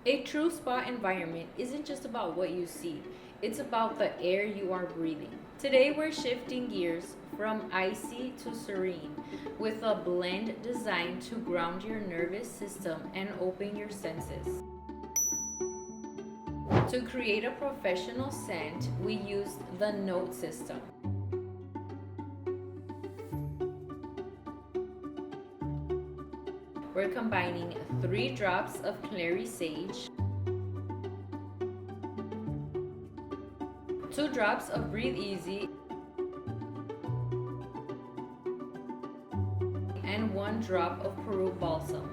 A true spa environment isn't just about what you see, it's about the air you are breathing. Today we're shifting gears from icy to serene with a blend designed to ground your nervous system and open your senses. To create a professional scent, we used the note system. We're combining 3 drops of clary sage, 2 drops of Breathe Easy, and 1 drop of Peru Balsam.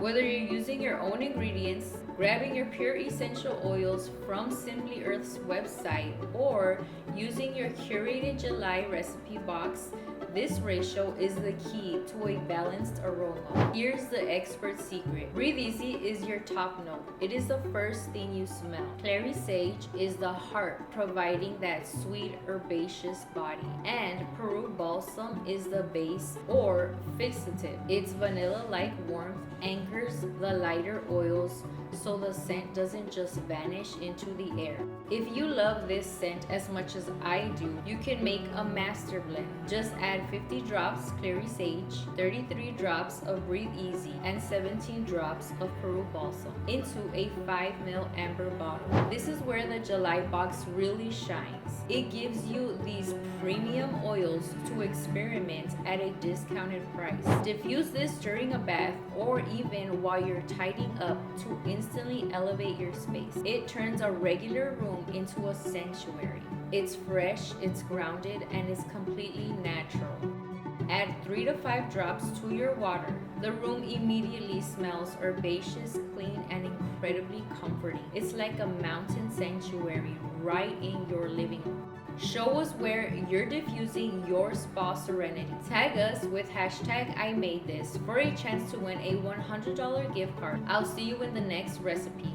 Whether you're using your own ingredients, grabbing your pure essential oils from Simply Earth's website, or using your curated July recipe box, this ratio is the key to a balanced aroma. Here's the expert secret. Breathe Easy is your top note. It is the first thing you smell. Clary Sage is the heart, providing that sweet herbaceous body. And Peru Balsam is the base or fixative. Its vanilla-like warmth anchors the lighter oils so the scent doesn't just vanish into the air. If you love this scent as much as I do, you can make a master blend. Just add 50 drops clary sage, 33 drops of Breathe Easy, and 17 drops of Peru Balsam into a 5 ml amber bottle. This is where the July box really shines. It gives you these premium oils to experiment at a discounted price. Diffuse this during a bath or even while you're tidying up to instantly elevate your space. It turns a regular room into a sanctuary. It's fresh, it's grounded, and it's completely natural. Add 3 to 5 drops to your water. The room immediately smells herbaceous, clean, and incredibly comforting. It's like a mountain sanctuary right in your living room. Show us where you're diffusing your Spa Serenity. Tag us with hashtag I made this for a chance to win a $100 gift card. I'll see you in the next recipe.